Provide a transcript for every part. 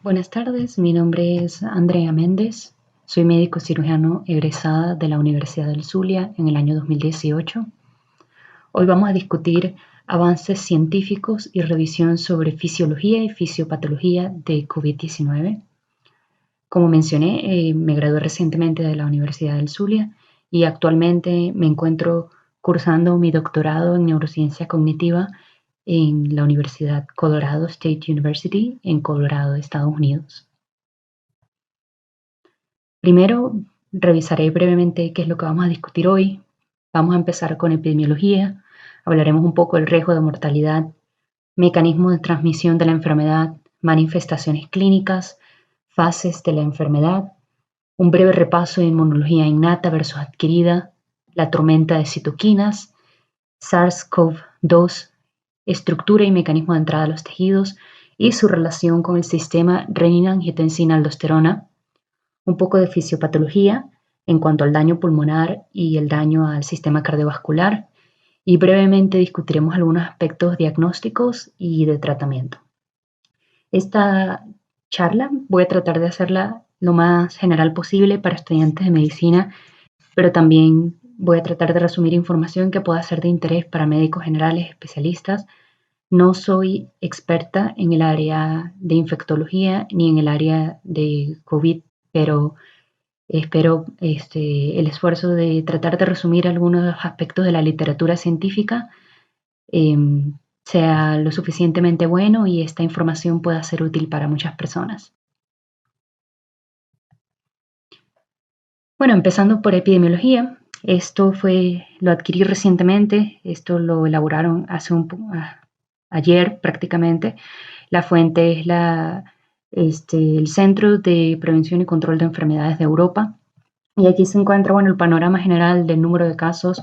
Buenas tardes, mi nombre es Andrea Méndez, soy médico cirujano egresada de la Universidad del Zulia en el año 2018. Hoy vamos a discutir avances científicos y revisión sobre fisiología y fisiopatología de COVID-19. Como mencioné, me gradué recientemente de la Universidad del Zulia y actualmente me encuentro cursando mi doctorado en neurociencia cognitiva en la Universidad Colorado State University en Colorado, Estados Unidos. Primero, revisaré brevemente qué es lo que vamos a discutir hoy. Vamos a empezar con epidemiología. Hablaremos un poco del riesgo de mortalidad, mecanismos de transmisión de la enfermedad, manifestaciones clínicas, fases de la enfermedad, un breve repaso de inmunología innata versus adquirida, la tormenta de citoquinas, SARS-CoV-2, estructura y mecanismo de entrada a los tejidos y su relación con el sistema renina-angiotensina-aldosterona, un poco de fisiopatología en cuanto al daño pulmonar y el daño al sistema cardiovascular, y brevemente discutiremos algunos aspectos diagnósticos y de tratamiento. Esta charla voy a tratar de hacerla lo más general posible para estudiantes de medicina, pero también voy a tratar de resumir información que pueda ser de interés para médicos generales, especialistas. No soy experta en el área de infectología ni en el área de COVID, pero espero el esfuerzo de tratar de resumir algunos aspectos de la literatura científica sea lo suficientemente bueno y esta información pueda ser útil para muchas personas. Bueno, empezando por epidemiología, lo adquirí recientemente, esto lo elaboraron ayer prácticamente. La fuente es el Centro de Prevención y Control de Enfermedades de Europa. Y aquí se encuentra, el panorama general del número de casos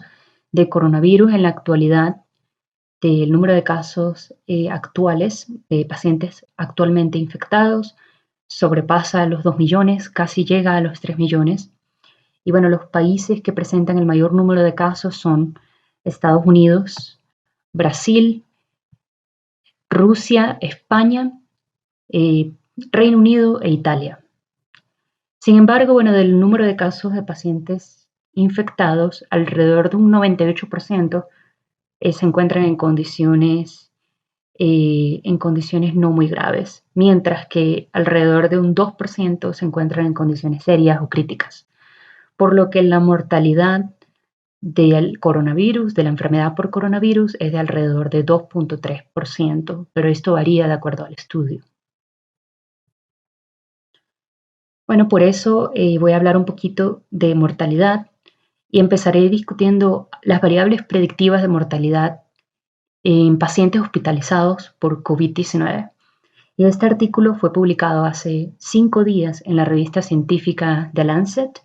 de coronavirus en la actualidad, del número de casos actuales de pacientes actualmente infectados, sobrepasa los 2 millones, casi llega a los 3 millones. Y los países que presentan el mayor número de casos son Estados Unidos, Brasil, Rusia, España, Reino Unido e Italia. Sin embargo, del número de casos de pacientes infectados, alrededor de un 98% se encuentran en condiciones no muy graves, mientras que alrededor de un 2% se encuentran en condiciones serias o críticas, por lo que la mortalidad del coronavirus, de la enfermedad por coronavirus, es de alrededor de 2.3%, pero esto varía de acuerdo al estudio. Por eso voy a hablar un poquito de mortalidad y empezaré discutiendo las variables predictivas de mortalidad en pacientes hospitalizados por COVID-19. Y este artículo fue publicado hace 5 días en la revista científica The Lancet.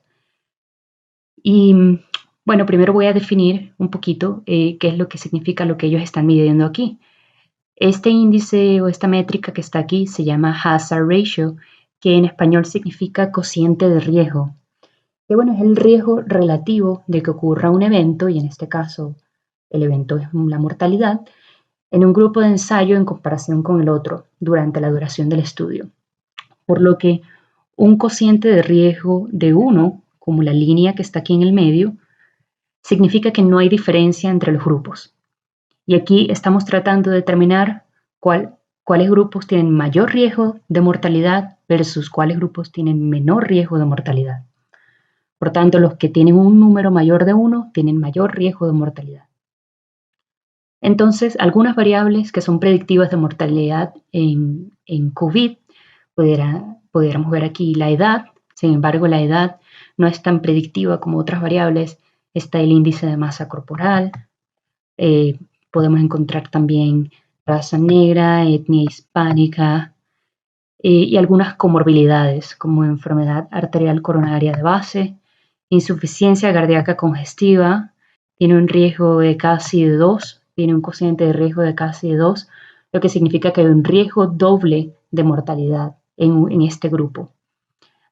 Y primero voy a definir un poquito qué es lo que significa lo que ellos están midiendo aquí. Este índice o esta métrica que está aquí se llama Hazard Ratio, que en español significa cociente de riesgo. Que es el riesgo relativo de que ocurra un evento, y en este caso el evento es la mortalidad, en un grupo de ensayo en comparación con el otro durante la duración del estudio. Por lo que un cociente de riesgo de 1, como la línea que está aquí en el medio, significa que no hay diferencia entre los grupos. Y aquí estamos tratando de determinar cuáles grupos tienen mayor riesgo de mortalidad versus cuáles grupos tienen menor riesgo de mortalidad. Por tanto, los que tienen un número mayor de 1 tienen mayor riesgo de mortalidad. Entonces, algunas variables que son predictivas de mortalidad en COVID, pudiéramos ver aquí la edad. Sin embargo, la edad no es tan predictiva como otras variables. Está el índice de masa corporal. Podemos encontrar también raza negra, etnia hispánica y algunas comorbilidades como enfermedad arterial coronaria de base, insuficiencia cardíaca congestiva, tiene un riesgo de casi de 2, tiene un cociente de riesgo de casi de 2, lo que significa que hay un riesgo doble de mortalidad en este grupo.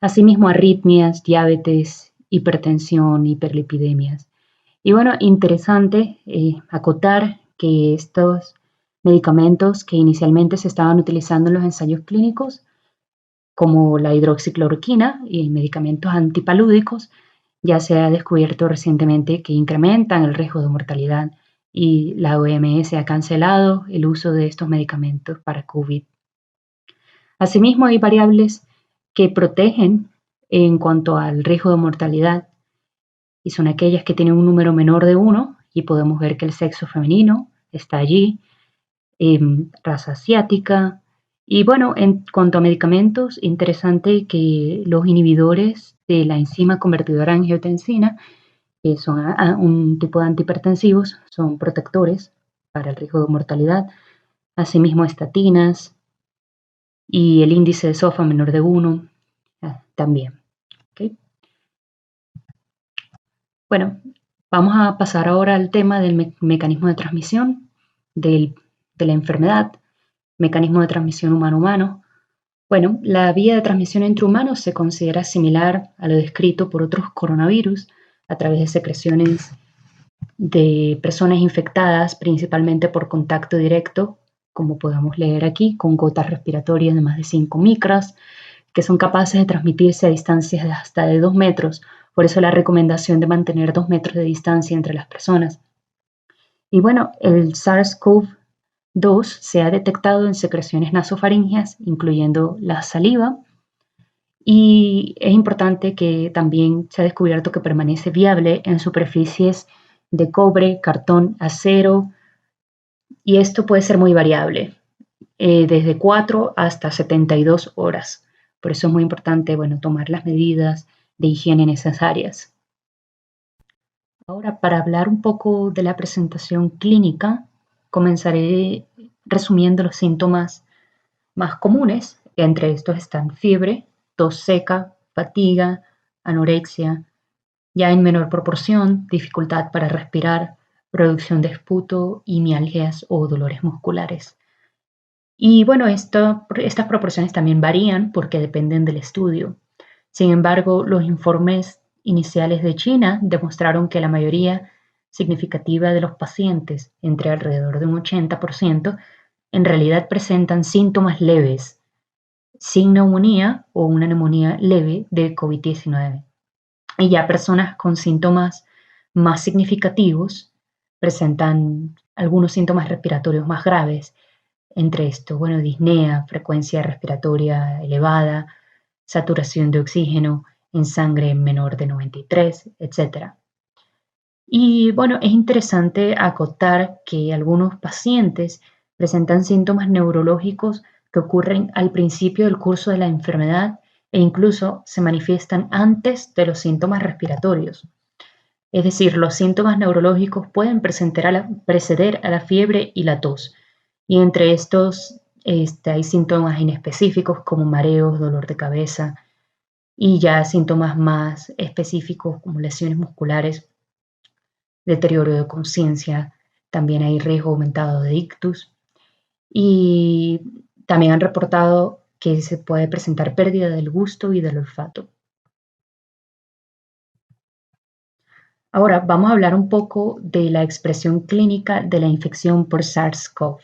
Asimismo, arritmias, diabetes, hipertensión, hiperlipidemias. Y interesante acotar que estos medicamentos que inicialmente se estaban utilizando en los ensayos clínicos como la hidroxicloroquina y medicamentos antipalúdicos, ya se ha descubierto recientemente que incrementan el riesgo de mortalidad y la OMS ha cancelado el uso de estos medicamentos para COVID. Asimismo, hay variables que protegen en cuanto al riesgo de mortalidad y son aquellas que tienen un número menor de 1 y podemos ver que el sexo femenino está allí, raza asiática. Y bueno, en cuanto a medicamentos, interesante que los inhibidores de la enzima convertidora de angiotensina, que son un tipo de antihipertensivos, son protectores para el riesgo de mortalidad. Asimismo, estatinas y el índice de SOFA menor de 1 también. ¿Okay? Bueno, vamos a pasar ahora al tema del mecanismo de transmisión de la enfermedad, mecanismo de transmisión humano-humano. Bueno, la vía de transmisión entre humanos se considera similar a lo descrito por otros coronavirus a través de secreciones de personas infectadas, principalmente por contacto directo, como podemos leer aquí, con gotas respiratorias de más de 5 micras, que son capaces de transmitirse a distancias de hasta de 2 metros. Por eso la recomendación de mantener 2 metros de distancia entre las personas. Y bueno, el SARS-CoV-2 se ha detectado en secreciones nasofaríngeas, incluyendo la saliva, y es importante que también se ha descubierto que permanece viable en superficies de cobre, cartón, acero, y esto puede ser muy variable, desde 4 hasta 72 horas. Por eso es muy importante, bueno, tomar las medidas de higiene necesarias. Ahora, para hablar un poco de la presentación clínica, comenzaré resumiendo los síntomas más comunes. Entre estos están fiebre, tos seca, fatiga, anorexia, ya en menor proporción, dificultad para respirar, producción de esputo y mialgias o dolores musculares. Y bueno, estas proporciones también varían porque dependen del estudio. Sin embargo, los informes iniciales de China demostraron que la mayoría significativa de los pacientes, entre alrededor de un 80%, en realidad presentan síntomas leves, sin neumonía o una neumonía leve de COVID-19. Y ya personas con síntomas más significativos presentan algunos síntomas respiratorios más graves, entre esto, bueno, disnea, frecuencia respiratoria elevada, saturación de oxígeno en sangre menor de 93, etc. Y bueno, es interesante acotar que algunos pacientes presentan síntomas neurológicos que ocurren al principio del curso de la enfermedad e incluso se manifiestan antes de los síntomas respiratorios. Es decir, los síntomas neurológicos pueden preceder a la fiebre y la tos. Y entre estos hay síntomas inespecíficos como mareos, dolor de cabeza y ya síntomas más específicos como lesiones musculares, deterioro de conciencia, también hay riesgo aumentado de ictus y también han reportado que se puede presentar pérdida del gusto y del olfato. Ahora vamos a hablar un poco de la expresión clínica de la infección por SARS-CoV.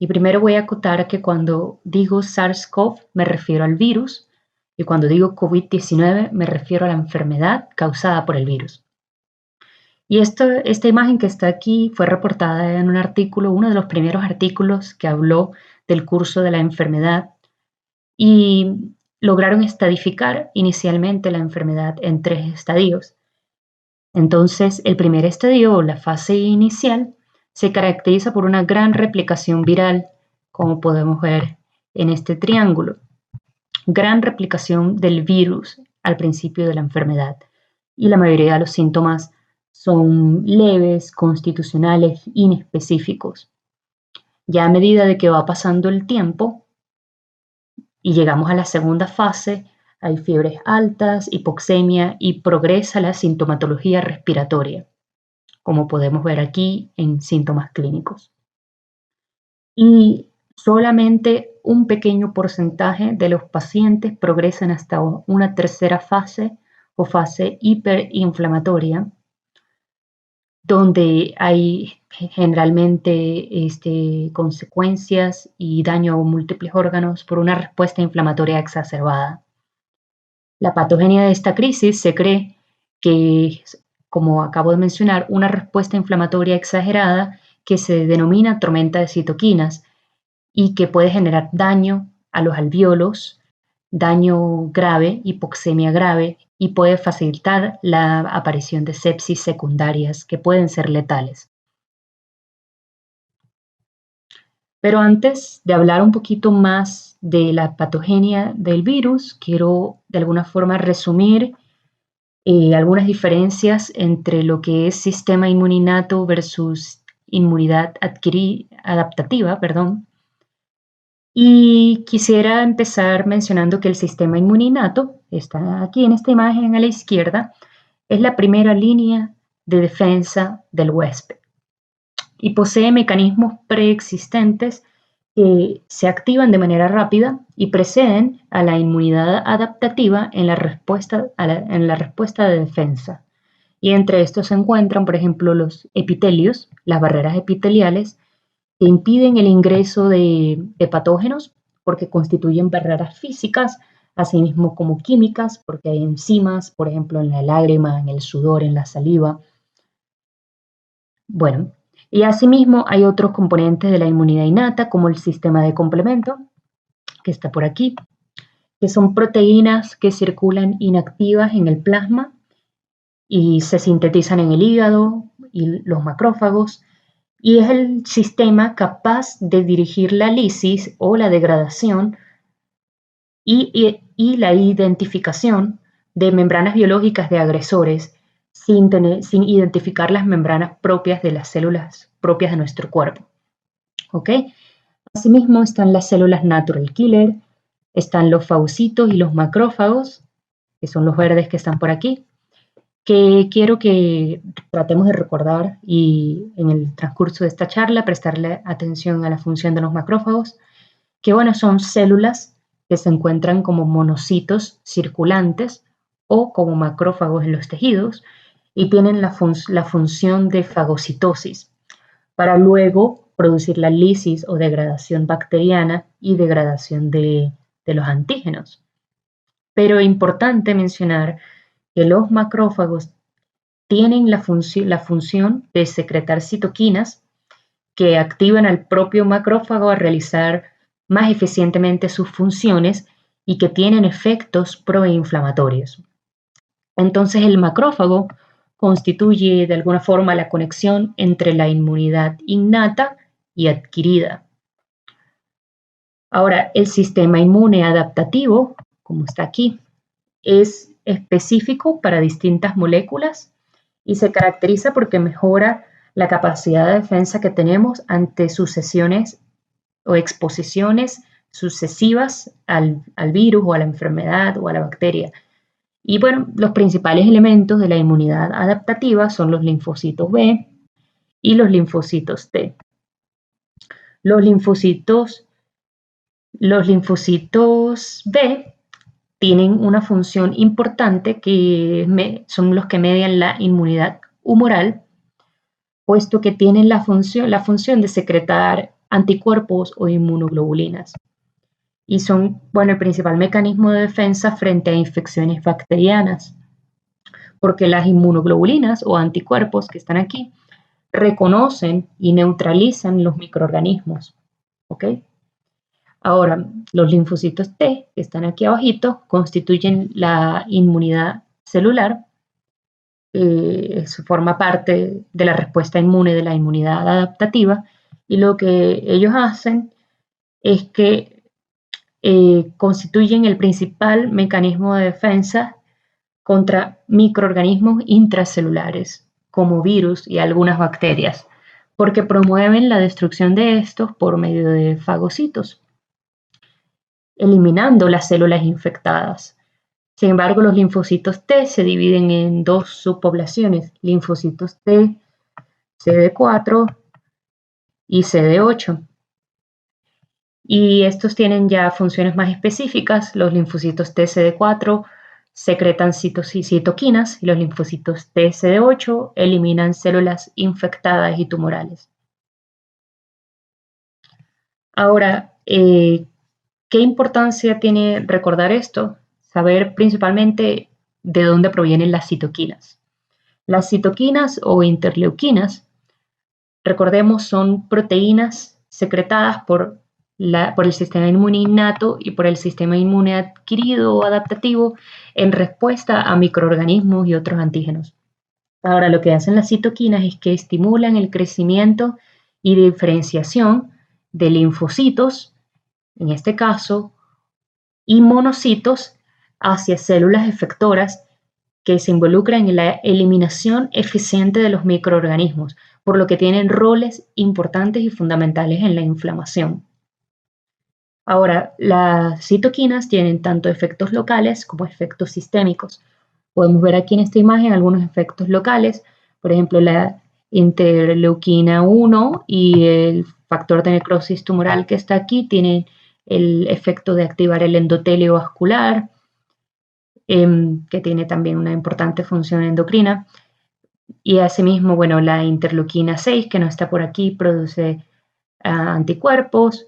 Y primero voy a acotar que cuando digo SARS-CoV me refiero al virus y cuando digo COVID-19 me refiero a la enfermedad causada por el virus. Y esta imagen que está aquí fue reportada en un artículo, uno de los primeros artículos que habló del curso de la enfermedad y lograron estadificar inicialmente la enfermedad en 3 estadios. Entonces, el primer estadio o la fase inicial se caracteriza por una gran replicación viral, como podemos ver en este triángulo. Gran replicación del virus al principio de la enfermedad y la mayoría de los síntomas son leves, constitucionales, inespecíficos. Ya a medida de que va pasando el tiempo y llegamos a la segunda fase, hay fiebres altas, hipoxemia y progresa la sintomatología respiratoria, como podemos ver aquí en síntomas clínicos. Y solamente un pequeño porcentaje de los pacientes progresan hasta una tercera fase o fase hiperinflamatoria, donde hay generalmente consecuencias y daño a múltiples órganos por una respuesta inflamatoria exacerbada. La patogenia de esta crisis se cree que es, como acabo de mencionar, una respuesta inflamatoria exagerada que se denomina tormenta de citoquinas y que puede generar daño a los alvéolos, daño grave, hipoxemia grave, y puede facilitar la aparición de sepsis secundarias que pueden ser letales. Pero antes de hablar un poquito más de la patogenia del virus, quiero de alguna forma resumir algunas diferencias entre lo que es sistema inmuninato versus inmunidad adaptativa, perdón. Y quisiera empezar mencionando que el sistema inmuninato, está aquí en esta imagen a la izquierda, es la primera línea de defensa del huésped y posee mecanismos preexistentes que se activan de manera rápida y preceden a la inmunidad adaptativa en la respuesta de defensa. Y entre estos se encuentran, por ejemplo, los epitelios, las barreras epiteliales, que impiden el ingreso de patógenos porque constituyen barreras físicas, asimismo como químicas, porque hay enzimas, por ejemplo, en la lágrima, en el sudor, en la saliva. Bueno, y asimismo hay otros componentes de la inmunidad innata, como el sistema de complemento, que está por aquí, que son proteínas que circulan inactivas en el plasma y se sintetizan en el hígado y los macrófagos, y es el sistema capaz de dirigir la lisis o la degradación y la identificación de membranas biológicas de agresores sin identificar las membranas propias de las células propias de nuestro cuerpo. ¿Ok? Asimismo están las células natural killer, están los fagocitos y los macrófagos, que son los verdes que están por aquí, que quiero que tratemos de recordar y en el transcurso de esta charla prestarle atención a la función de los macrófagos, que bueno, son células que se encuentran como monocitos circulantes o como macrófagos en los tejidos y tienen la función de fagocitosis para luego producir la lisis o degradación bacteriana y degradación de los antígenos. Pero es importante mencionar que los macrófagos tienen la función de secretar citoquinas que activan al propio macrófago a realizar más eficientemente sus funciones y que tienen efectos proinflamatorios. Entonces el macrófago constituye de alguna forma la conexión entre la inmunidad innata y adquirida. Ahora, el sistema inmune adaptativo, como está aquí, es específico para distintas moléculas y se caracteriza porque mejora la capacidad de defensa que tenemos ante sucesiones o exposiciones sucesivas al virus o a la enfermedad o a la bacteria. Y bueno, los principales elementos de la inmunidad adaptativa son los linfocitos B y los linfocitos T. Los linfocitos B tienen una función importante que son los que median la inmunidad humoral, puesto que tienen la función de secretar anticuerpos o inmunoglobulinas. Y son, bueno, el principal mecanismo de defensa frente a infecciones bacterianas, porque las inmunoglobulinas o anticuerpos que están aquí reconocen y neutralizan los microorganismos, ¿ok? Ahora, los linfocitos T, que están aquí abajito, constituyen la inmunidad celular. Eso forma parte de la respuesta inmune de la inmunidad adaptativa. Y lo que ellos hacen es que constituyen el principal mecanismo de defensa contra microorganismos intracelulares, como virus y algunas bacterias, porque promueven la destrucción de estos por medio de fagocitos, eliminando las células infectadas. Sin embargo, los linfocitos T se dividen en dos subpoblaciones, linfocitos T, CD4 y CD8. Y estos tienen ya funciones más específicas. Los linfocitos T CD4 secretan citoquinas y los linfocitos TSD8 eliminan células infectadas y tumorales. Ahora, ¿qué importancia tiene recordar esto? Saber principalmente de dónde provienen las citoquinas. Las citoquinas o interleuquinas, recordemos, son proteínas secretadas por el sistema inmune innato y por el sistema inmune adquirido o adaptativo en respuesta a microorganismos y otros antígenos. Ahora, lo que hacen las citoquinas es que estimulan el crecimiento y diferenciación de linfocitos, en este caso, y monocitos hacia células efectoras que se involucran en la eliminación eficiente de los microorganismos, por lo que tienen roles importantes y fundamentales en la inflamación. Ahora, las citoquinas tienen tanto efectos locales como efectos sistémicos. Podemos ver aquí en esta imagen algunos efectos locales, por ejemplo, la interleuquina 1 y el factor de necrosis tumoral que está aquí tienen el efecto de activar el endotelio vascular, que tiene también una importante función endocrina. Y asimismo, bueno, la interleuquina 6, que no está por aquí, produce anticuerpos.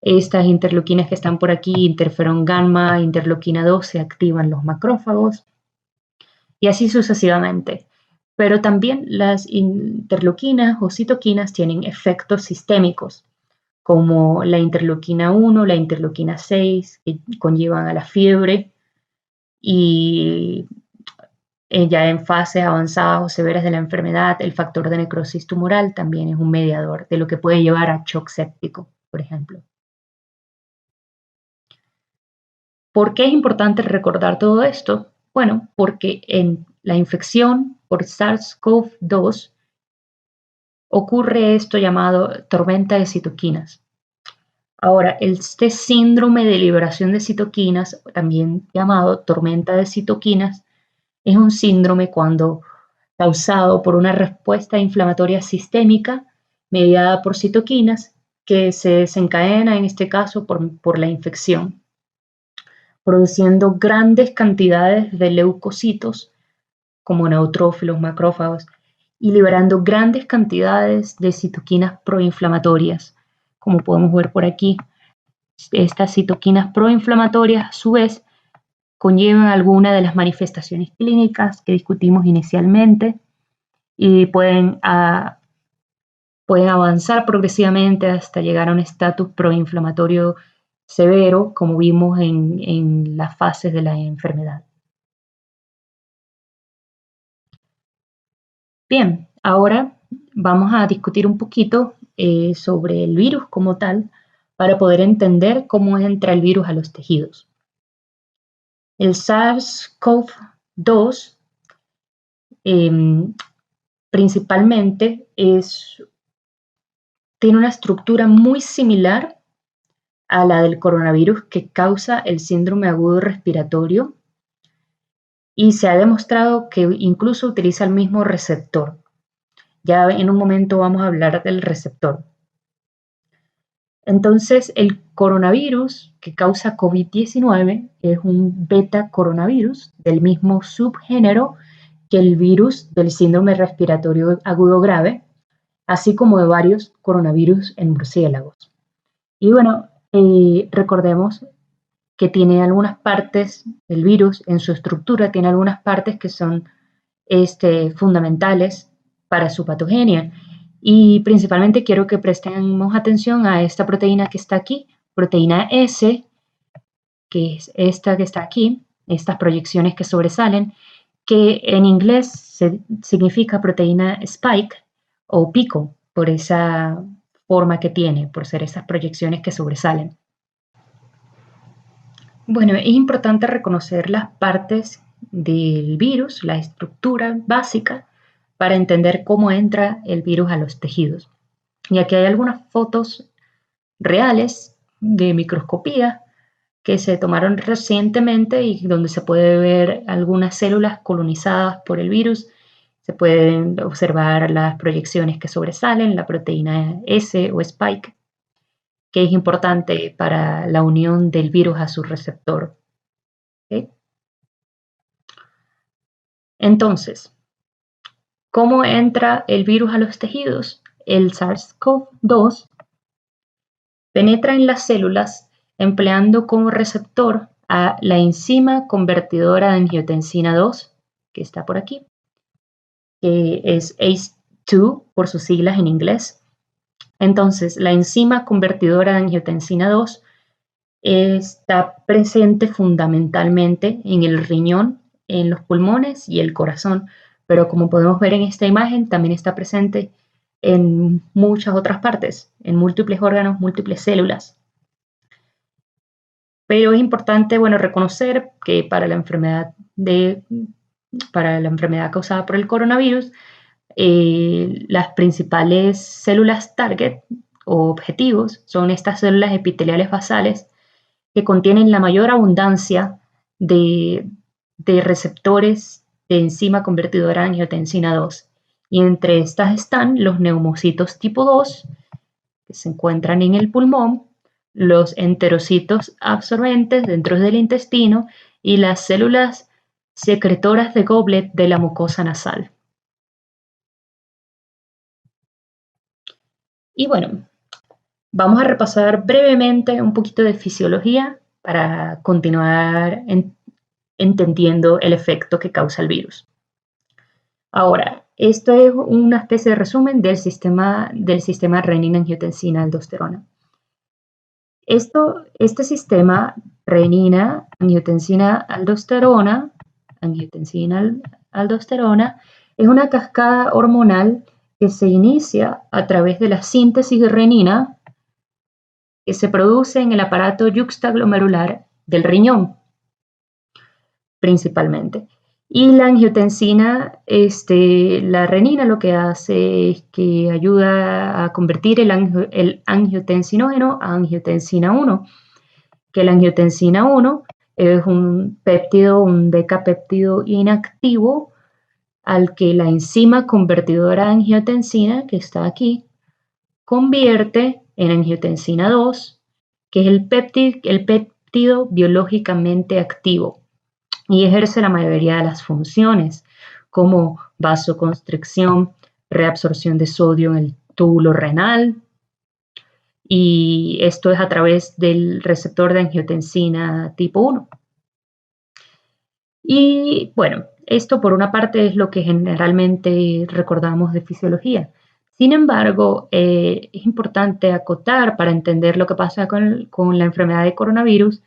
Estas interleuquinas que están por aquí, interferón gamma, interleuquina 12, activan los macrófagos y así sucesivamente. Pero también las interleuquinas o citoquinas tienen efectos sistémicos, como la interleuquina 1, la interleuquina 6, que conllevan a la fiebre y ya en fases avanzadas o severas de la enfermedad, el factor de necrosis tumoral también es un mediador de lo que puede llevar a shock séptico, por ejemplo. ¿Por qué es importante recordar todo esto? Bueno, porque en la infección por SARS-CoV-2 ocurre esto llamado tormenta de citoquinas. Ahora, este síndrome de liberación de citoquinas, también llamado tormenta de citoquinas, es un síndrome causado por una respuesta inflamatoria sistémica mediada por citoquinas que se desencadena en este caso por la infección, produciendo grandes cantidades de leucocitos como neutrófilos, macrófagos, y liberando grandes cantidades de citoquinas proinflamatorias, como podemos ver por aquí. Estas citoquinas proinflamatorias, a su vez, conllevan algunas de las manifestaciones clínicas que discutimos inicialmente y pueden avanzar progresivamente hasta llegar a un estatus proinflamatorio severo, como vimos en las fases de la enfermedad. Bien, ahora vamos a discutir un poquito sobre el virus como tal para poder entender cómo entra el virus a los tejidos. El SARS-CoV-2 principalmente tiene una estructura muy similar a la del coronavirus que causa el síndrome agudo respiratorio y se ha demostrado que incluso utiliza el mismo receptor. Ya en un momento vamos a hablar del receptor. Entonces, el coronavirus que causa COVID-19 es un beta coronavirus del mismo subgénero que el virus del síndrome respiratorio agudo grave, así como de varios coronavirus en murciélagos. Y bueno, recordemos que tiene algunas partes, el virus en su estructura tiene algunas partes que son fundamentales para su patogenia. Y principalmente quiero que prestemos atención a esta proteína que está aquí, proteína S, que es esta que está aquí, estas proyecciones que sobresalen, que en inglés significa proteína spike o pico, por esa forma que tiene, por ser esas proyecciones que sobresalen. Bueno, es importante reconocer las partes del virus, la estructura básica, para entender cómo entra el virus a los tejidos. Y aquí hay algunas fotos reales de microscopía que se tomaron recientemente y donde se puede ver algunas células colonizadas por el virus. Se pueden observar las proyecciones que sobresalen, la proteína S o spike, que es importante para la unión del virus a su receptor. ¿Okay? Entonces, ¿cómo entra el virus a los tejidos? El SARS-CoV-2 penetra en las células empleando como receptor a la enzima convertidora de angiotensina 2, que está por aquí, que es ACE2 por sus siglas en inglés. Entonces, la enzima convertidora de angiotensina 2 está presente fundamentalmente en el riñón, en los pulmones y el corazón, pero como podemos ver en esta imagen, también está presente en muchas otras partes, en múltiples órganos, múltiples células. Pero es importante, bueno, reconocer que para la enfermedad causada por el coronavirus, las principales células target o objetivos son estas células epiteliales basales que contienen la mayor abundancia de receptores de enzima convertidora de angiotensina 2. Y entre estas están los neumocitos tipo 2, que se encuentran en el pulmón, los enterocitos absorbentes dentro del intestino y las células secretoras de Goblet de la mucosa nasal. Y bueno, vamos a repasar brevemente un poquito de fisiología para continuar entendiendo el efecto que causa el virus. Ahora, esto es una especie de resumen del sistema renina-angiotensina-aldosterona. Este sistema renina-angiotensina-aldosterona es una cascada hormonal que se inicia a través de la síntesis de renina que se produce en el aparato yuxtaglomerular del riñón, principalmente. Y la angiotensina, la renina lo que hace es que ayuda a convertir el angiotensinógeno a angiotensina 1, que la angiotensina 1 es un péptido, un decapéptido inactivo al que la enzima convertidora de angiotensina, que está aquí, convierte en angiotensina 2, que es el péptido biológicamente activo y ejerce la mayoría de las funciones, como vasoconstricción, reabsorción de sodio en el túbulo renal, y esto es a través del receptor de angiotensina tipo 1. Y bueno, esto por una parte es lo que generalmente recordamos de fisiología. Sin embargo, es importante acotar para entender lo que pasa con la enfermedad de coronavirus,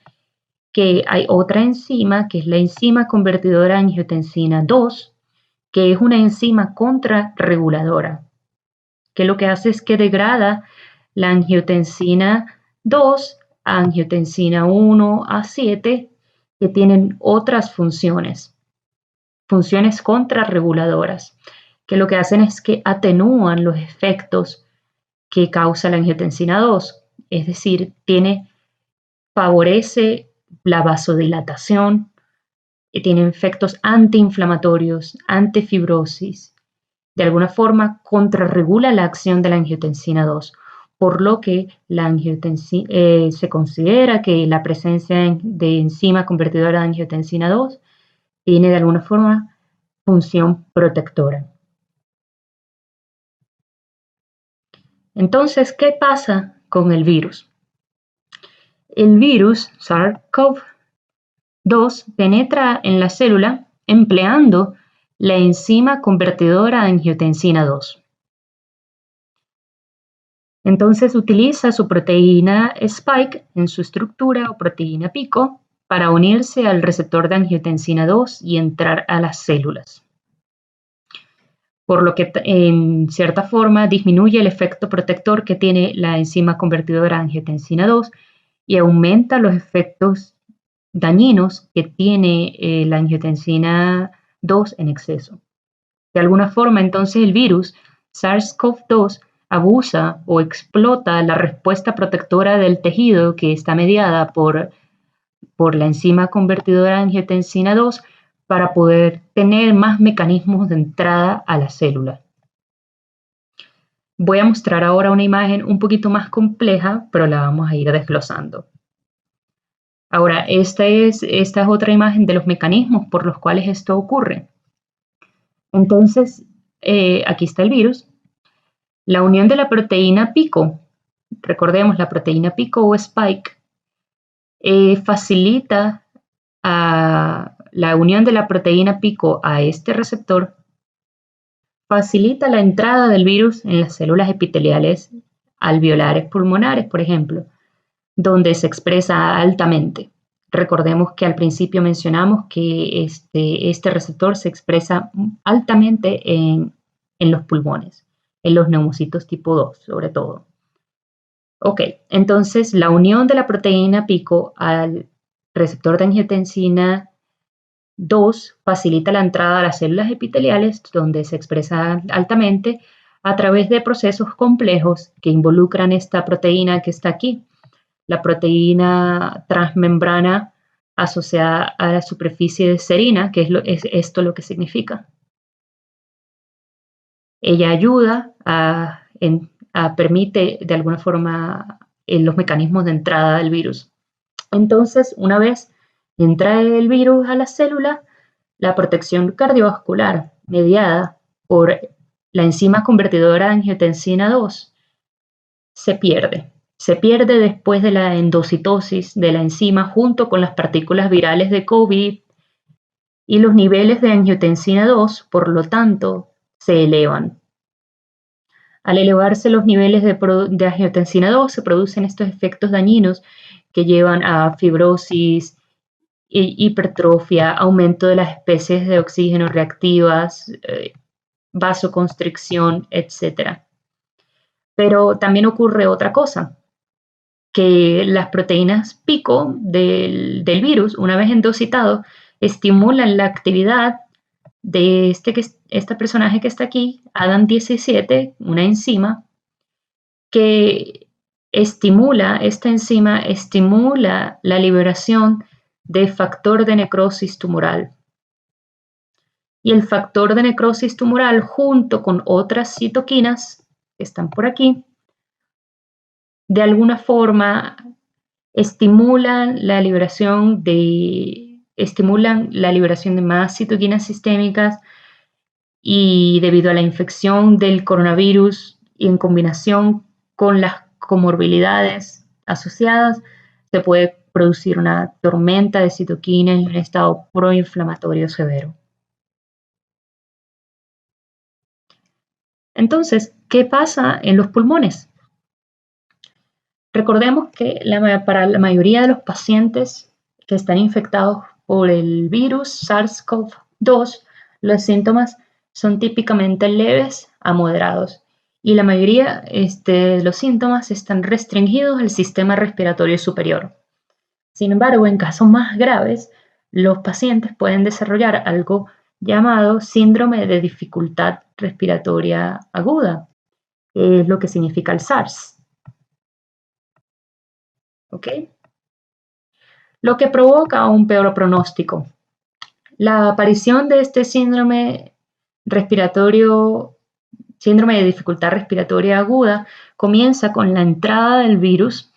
que hay otra enzima, que es la enzima convertidora de angiotensina 2, que es una enzima contrarreguladora, que lo que hace es que degrada la angiotensina 2 a angiotensina 1 a 7, que tienen otras funciones contrarreguladoras, que lo que hacen es que atenúan los efectos que causa la angiotensina 2, es decir, favorece la vasodilatación, tiene efectos antiinflamatorios, antifibrosis, de alguna forma contrarregula la acción de la angiotensina 2, por lo que se considera que la presencia de enzima convertidora de angiotensina 2 tiene de alguna forma función protectora. Entonces, ¿qué pasa con el virus? El virus SARS-CoV-2 penetra en la célula empleando la enzima convertidora de angiotensina 2. Entonces utiliza su proteína spike en su estructura o proteína pico para unirse al receptor de angiotensina 2 y entrar a las células. Por lo que en cierta forma disminuye el efecto protector que tiene la enzima convertidora de angiotensina 2 y aumenta los efectos dañinos que tiene la angiotensina 2 en exceso. De alguna forma, entonces, el virus SARS-CoV-2 abusa o explota la respuesta protectora del tejido que está mediada por la enzima convertidora de angiotensina 2 para poder tener más mecanismos de entrada a la célula. Voy a mostrar ahora una imagen un poquito más compleja, pero la vamos a ir desglosando. Ahora, esta es otra imagen de los mecanismos por los cuales esto ocurre. Entonces, aquí está el virus. La unión de la proteína pico, recordemos la proteína pico o spike, facilita la unión de la proteína pico a este receptor, facilita la entrada del virus en las células epiteliales alveolares pulmonares, por ejemplo, donde se expresa altamente. Recordemos que al principio mencionamos que este receptor se expresa altamente en los pulmones, en los neumocitos tipo 2, sobre todo. Ok, entonces la unión de la proteína pico al receptor de angiotensina 2 facilita la entrada a las células epiteliales, donde se expresa altamente a través de procesos complejos que involucran esta proteína que está aquí, la proteína transmembrana asociada a la superficie de serina, que es esto lo que significa. Ella ayuda permite de alguna forma los mecanismos de entrada del virus. Entonces, una vez entra el virus a la célula, la protección cardiovascular mediada por la enzima convertidora de angiotensina 2 se pierde. Se pierde después de la endocitosis de la enzima junto con las partículas virales de COVID y los niveles de angiotensina 2, por lo tanto, se elevan. Al elevarse los niveles de angiotensina 2 se producen estos efectos dañinos que llevan a fibrosis, hipertrofia, aumento de las especies de oxígeno reactivas, vasoconstricción, etc. Pero también ocurre otra cosa, que las proteínas pico del virus, una vez endocitado, estimulan la actividad de este personaje que está aquí, ADAM17, una enzima, que esta enzima estimula la liberación de factor de necrosis tumoral. Y el factor de necrosis tumoral, junto con otras citoquinas que están por aquí, de alguna forma estimulan la liberación de más citoquinas sistémicas, y debido a la infección del coronavirus y en combinación con las comorbilidades asociadas, se puede producir una tormenta de citoquinas en un estado proinflamatorio severo. Entonces, ¿qué pasa en los pulmones? Recordemos que para la mayoría de los pacientes que están infectados por el virus SARS-CoV-2, los síntomas son típicamente leves a moderados y la mayoría de los síntomas están restringidos al sistema respiratorio superior. Sin embargo, en casos más graves, los pacientes pueden desarrollar algo llamado síndrome de dificultad respiratoria aguda, que es lo que significa el SARS. ¿Ok? Lo que provoca un peor pronóstico. La aparición de este síndrome de dificultad respiratoria aguda comienza con la entrada del virus.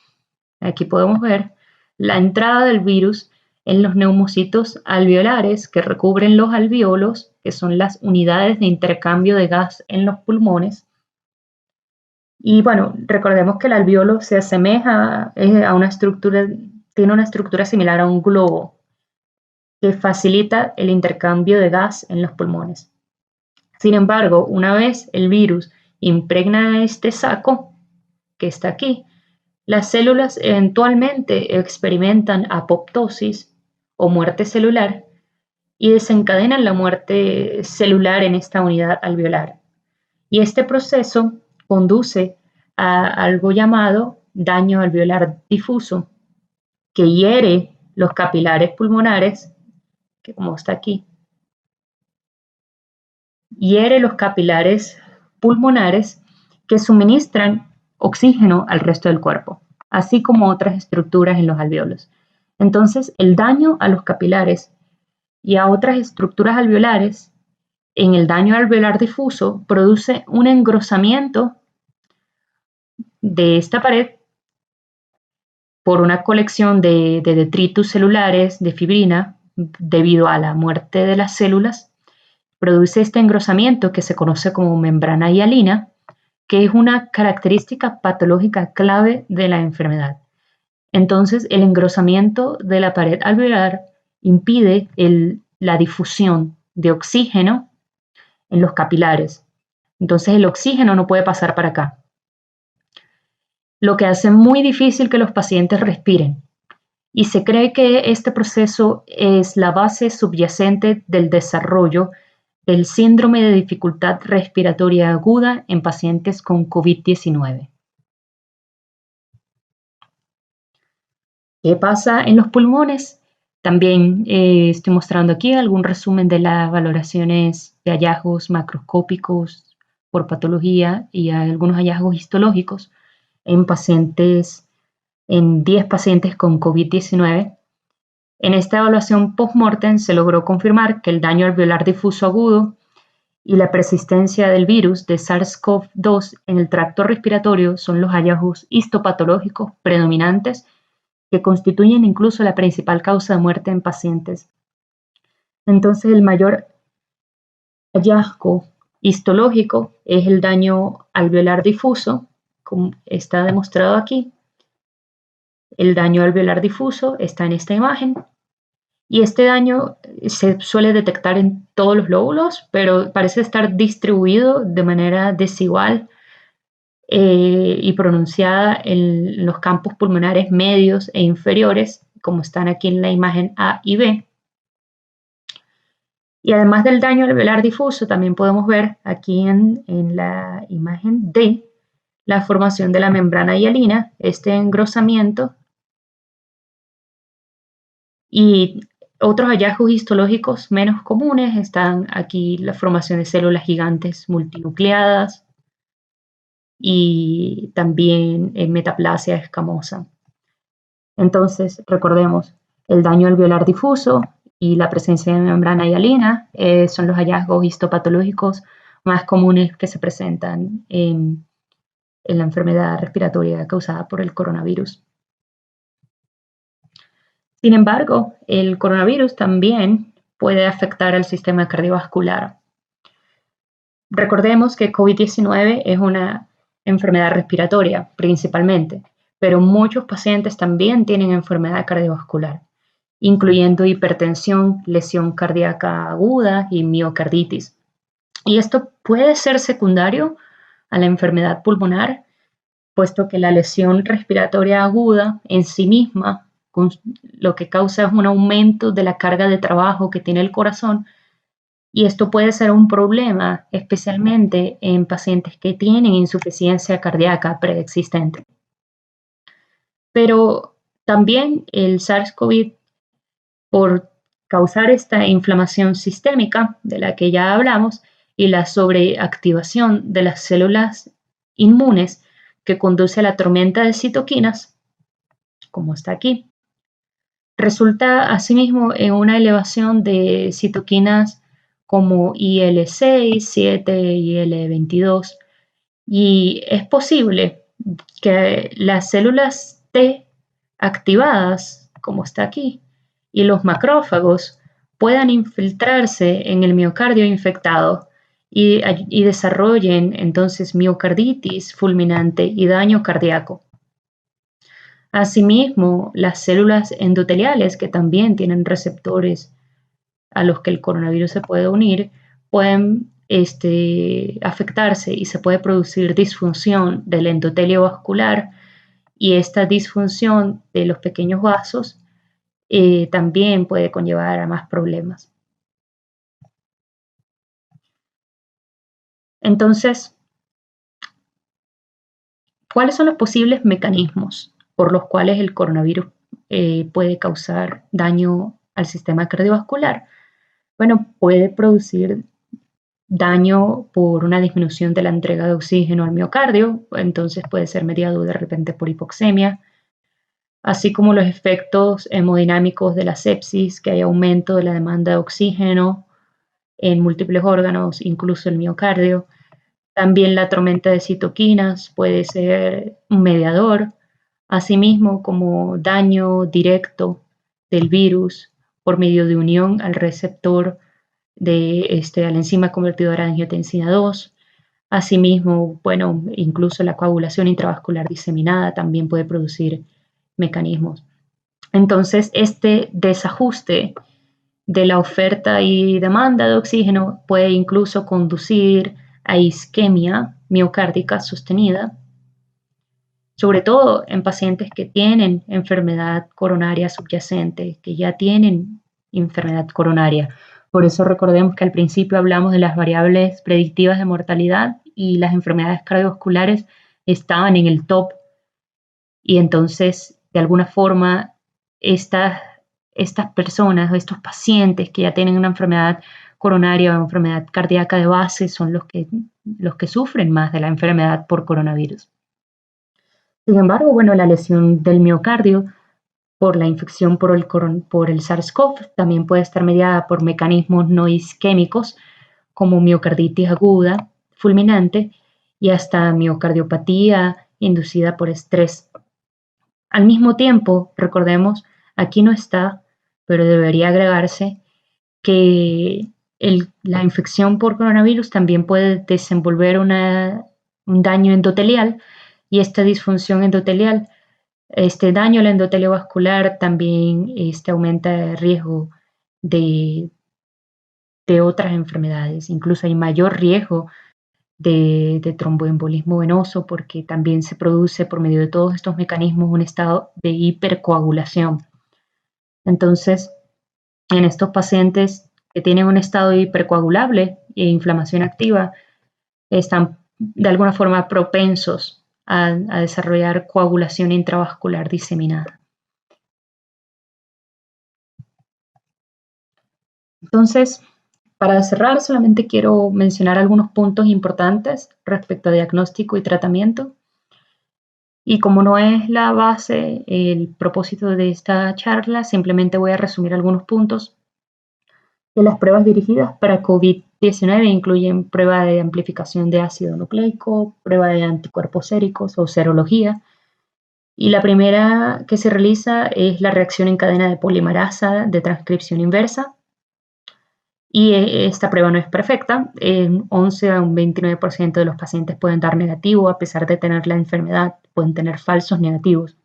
Aquí podemos ver la entrada del virus en los neumocitos alveolares que recubren los alvéolos, que son las unidades de intercambio de gas en los pulmones. Y bueno, recordemos que el alvéolo se asemeja a una estructura, tiene una estructura similar a un globo que facilita el intercambio de gas en los pulmones. Sin embargo, una vez el virus impregna este saco que está aquí, las células eventualmente experimentan apoptosis o muerte celular y desencadenan la muerte celular en esta unidad alveolar. Y este proceso conduce a algo llamado daño alveolar difuso, que hiere los capilares pulmonares, que como está aquí, hiere los capilares pulmonares que suministran oxígeno al resto del cuerpo, así como otras estructuras en los alvéolos. Entonces, el daño a los capilares y a otras estructuras alveolares en el daño alveolar difuso produce un engrosamiento de esta pared por una colección de detritus celulares, de fibrina, debido a la muerte de las células, produce este engrosamiento que se conoce como membrana hialina, que es una característica patológica clave de la enfermedad. Entonces, el engrosamiento de la pared alveolar impide la difusión de oxígeno en los capilares. Entonces, el oxígeno no puede pasar para acá, lo que hace muy difícil que los pacientes respiren. Y se cree que este proceso es la base subyacente del desarrollo del síndrome de dificultad respiratoria aguda en pacientes con COVID-19. ¿Qué pasa en los pulmones? También estoy mostrando aquí algún resumen de las valoraciones de hallazgos macroscópicos por patología y algunos hallazgos histológicos en 10 pacientes con COVID-19. En esta evaluación post-mortem se logró confirmar que el daño alveolar difuso agudo y la persistencia del virus de SARS-CoV-2 en el tracto respiratorio son los hallazgos histopatológicos predominantes que constituyen incluso la principal causa de muerte en pacientes. Entonces, el mayor hallazgo histológico es el daño alveolar difuso, como está demostrado aquí. El daño alveolar difuso está en esta imagen. Y este daño se suele detectar en todos los lóbulos, pero parece estar distribuido de manera desigual y pronunciada en los campos pulmonares medios e inferiores, como están aquí en la imagen A y B. Y además del daño alveolar difuso, también podemos ver aquí en la imagen D la formación de la membrana hialina, este engrosamiento y otros hallazgos histológicos menos comunes están aquí la formación de células gigantes multinucleadas y también metaplasia escamosa. Entonces, recordemos, el daño alveolar difuso y la presencia de membrana hialina son los hallazgos histopatológicos más comunes que se presentan en la enfermedad respiratoria causada por el coronavirus. Sin embargo, el coronavirus también puede afectar al sistema cardiovascular. Recordemos que COVID-19 es una enfermedad respiratoria principalmente, pero muchos pacientes también tienen enfermedad cardiovascular, incluyendo hipertensión, lesión cardíaca aguda y miocarditis. Y esto puede ser secundario a la enfermedad pulmonar, puesto que la lesión respiratoria aguda en sí misma lo que causa es un aumento de la carga de trabajo que tiene el corazón y esto puede ser un problema, especialmente en pacientes que tienen insuficiencia cardíaca preexistente. Pero también el SARS-CoV, por causar esta inflamación sistémica de la que ya hablamos y la sobreactivación de las células inmunes que conduce a la tormenta de citoquinas, como está aquí, resulta asimismo en una elevación de citoquinas como IL-6, 7 y IL-22 y es posible que las células T activadas, como está aquí, y los macrófagos puedan infiltrarse en el miocardio infectado y desarrollen entonces miocarditis fulminante y daño cardíaco. Asimismo, las células endoteliales, que también tienen receptores a los que el coronavirus se puede unir, pueden afectarse y se puede producir disfunción del endotelio vascular y esta disfunción de los pequeños vasos también puede conllevar a más problemas. Entonces, ¿cuáles son los posibles mecanismos por los cuales el coronavirus puede causar daño al sistema cardiovascular? Bueno, puede producir daño por una disminución de la entrega de oxígeno al miocardio, entonces puede ser mediado de repente por hipoxemia, así como los efectos hemodinámicos de la sepsis, que hay aumento de la demanda de oxígeno en múltiples órganos, incluso el miocardio. También la tormenta de citoquinas puede ser un mediador, asimismo como daño directo del virus por medio de unión al receptor a la enzima convertidora de angiotensina 2. Asimismo, bueno, incluso la coagulación intravascular diseminada también puede producir mecanismos. Entonces, este desajuste de la oferta y demanda de oxígeno puede incluso conducir a isquemia miocárdica sostenida, sobre todo en pacientes que tienen enfermedad coronaria subyacente, que ya tienen enfermedad coronaria. Por eso recordemos que al principio hablamos de las variables predictivas de mortalidad y las enfermedades cardiovasculares estaban en el top, y entonces de alguna forma estas personas o estos pacientes que ya tienen una enfermedad coronaria o enfermedad cardíaca de base son los que sufren más de la enfermedad por coronavirus. Sin embargo, bueno, la lesión del miocardio por la infección por el SARS-CoV también puede estar mediada por mecanismos no isquémicos como miocarditis aguda, fulminante y hasta miocardiopatía inducida por estrés. Al mismo tiempo, recordemos, aquí no está, pero debería agregarse que la infección por coronavirus también puede desenvolver un daño endotelial, y esta disfunción endotelial, este daño al endotelio vascular también aumenta el riesgo de otras enfermedades. Incluso hay mayor riesgo de tromboembolismo venoso porque también se produce por medio de todos estos mecanismos un estado de hipercoagulación. Entonces, en estos pacientes que tienen un estado hipercoagulable e inflamación activa, están de alguna forma propensos a desarrollar coagulación intravascular diseminada. Entonces, para cerrar, solamente quiero mencionar algunos puntos importantes respecto a diagnóstico y tratamiento. Y como no es la base, el propósito de esta charla, simplemente voy a resumir algunos puntos. Que las pruebas dirigidas para COVID-19 incluyen prueba de amplificación de ácido nucleico, prueba de anticuerpos séricos o serología. Y la primera que se realiza es la reacción en cadena de polimerasa de transcripción inversa. Y esta prueba no es perfecta. En 11 a un 29% de los pacientes pueden dar negativo a pesar de tener la enfermedad, pueden tener falsos negativos.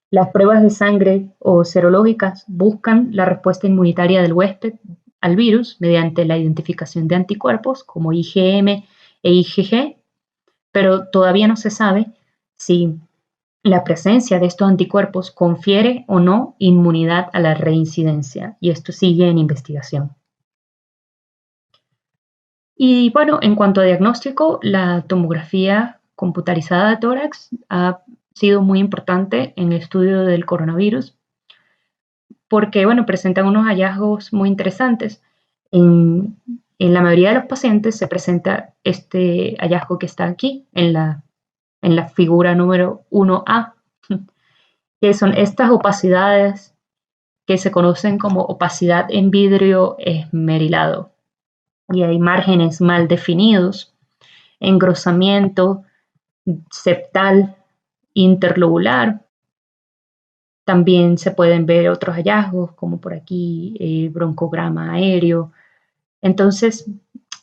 Las pruebas de sangre o serológicas buscan la respuesta inmunitaria del huésped al virus mediante la identificación de anticuerpos como IgM e IgG, pero todavía no se sabe si la presencia de estos anticuerpos confiere o no inmunidad a la reincidencia, y esto sigue en investigación. Y bueno, en cuanto a diagnóstico, la tomografía computarizada de tórax ha sido muy importante en el estudio del coronavirus porque, bueno, presentan unos hallazgos muy interesantes. En la mayoría de los pacientes se presenta este hallazgo que está aquí en la figura número 1A, que son estas opacidades que se conocen como opacidad en vidrio esmerilado. Y hay márgenes mal definidos, engrosamiento septal interlobular. También se pueden ver otros hallazgos, como por aquí broncograma aéreo. Entonces,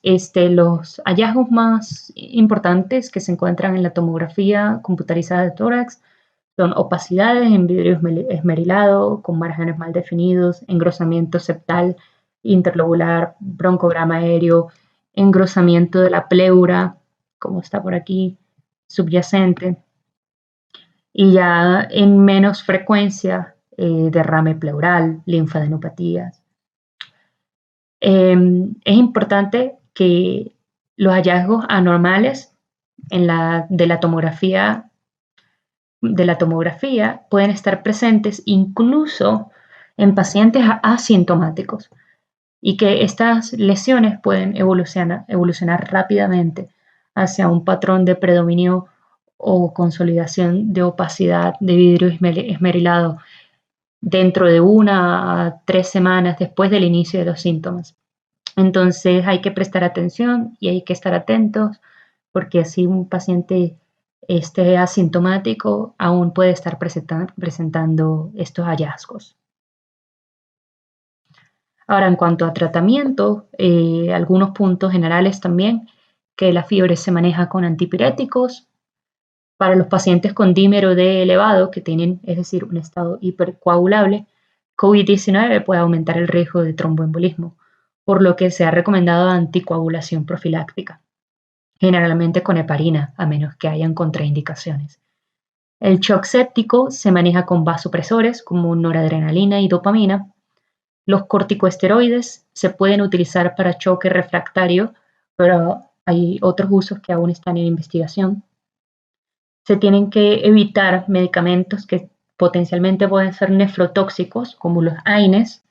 los hallazgos más importantes que se encuentran en la tomografía computarizada de tórax son opacidades en vidrio esmerilado con márgenes mal definidos, engrosamiento septal interlobular, broncograma aéreo, engrosamiento de la pleura, como está por aquí, subyacente, y ya en menos frecuencia derrame pleural, linfadenopatías. Es importante que los hallazgos anormales de la tomografía pueden estar presentes incluso en pacientes asintomáticos, y que estas lesiones pueden evolucionar rápidamente hacia un patrón de predominio o consolidación de opacidad de vidrio esmerilado dentro de 1 a 3 semanas después del inicio de los síntomas. Entonces hay que prestar atención y hay que estar atentos, porque así un paciente asintomático aún puede estar presentando estos hallazgos. Ahora, en cuanto a tratamiento, algunos puntos generales también, que la fiebre se maneja con antipiréticos. Para los pacientes con dímero D elevado, que tienen, es decir, un estado hipercoagulable, COVID-19 puede aumentar el riesgo de tromboembolismo, por lo que se ha recomendado anticoagulación profiláctica, generalmente con heparina, a menos que hayan contraindicaciones. El shock séptico se maneja con vasopresores como noradrenalina y dopamina. Los corticosteroides se pueden utilizar para choque refractario, pero hay otros usos que aún están en investigación. Se tienen que evitar medicamentos que potencialmente pueden ser nefrotóxicos, como los AINES,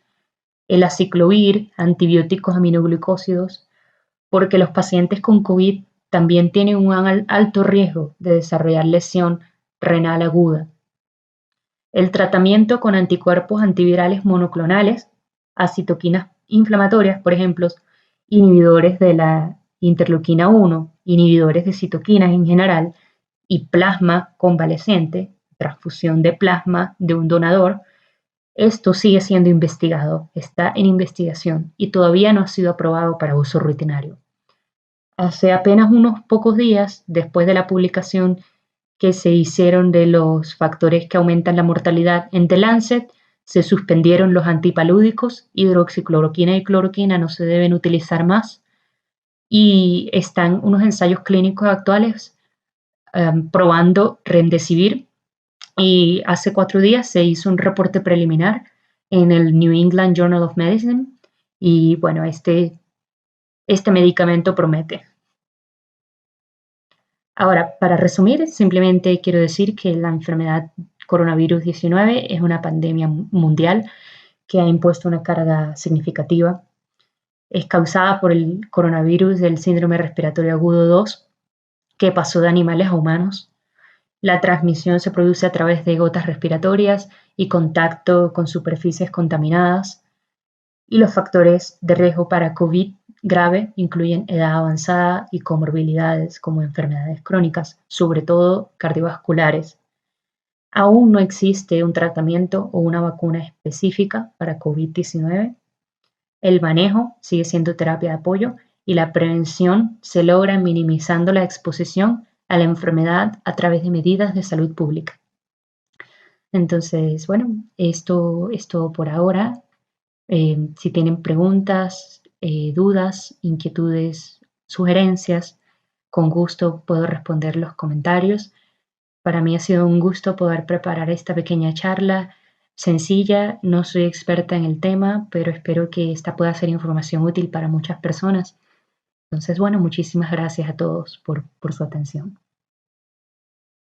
el aciclovir, antibióticos aminoglucósidos, porque los pacientes con COVID también tienen un alto riesgo de desarrollar lesión renal aguda. El tratamiento con anticuerpos antivirales monoclonales a citoquinas inflamatorias, por ejemplo, inhibidores de la interleuquina 1, inhibidores de citoquinas en general, y plasma convaleciente, transfusión de plasma de un donador, esto sigue siendo investigado, está en investigación y todavía no ha sido aprobado para uso rutinario. Hace apenas unos pocos días, después de la publicación que se hicieron de los factores que aumentan la mortalidad en The Lancet, se suspendieron los antipalúdicos, hidroxicloroquina y cloroquina no se deben utilizar más y están unos ensayos clínicos actuales probando Remdesivir y hace 4 días se hizo un reporte preliminar en el New England Journal of Medicine y bueno, este medicamento promete. Ahora, para resumir, simplemente quiero decir que la enfermedad coronavirus 19 es una pandemia mundial que ha impuesto una carga significativa. Es causada por el coronavirus del síndrome respiratorio agudo 2, que pasó de animales a humanos. La transmisión se produce a través de gotas respiratorias y contacto con superficies contaminadas. Y los factores de riesgo para COVID grave incluyen edad avanzada y comorbilidades como enfermedades crónicas, sobre todo cardiovasculares. Aún no existe un tratamiento o una vacuna específica para COVID-19. El manejo sigue siendo terapia de apoyo y la prevención se logra minimizando la exposición a la enfermedad a través de medidas de salud pública. Entonces, bueno, esto es todo por ahora. Si tienen preguntas, dudas, inquietudes, sugerencias, con gusto puedo responder los comentarios. Para mí ha sido un gusto poder preparar esta pequeña charla sencilla. No soy experta en el tema, pero espero que esta pueda ser información útil para muchas personas. Entonces, bueno, muchísimas gracias a todos por su atención.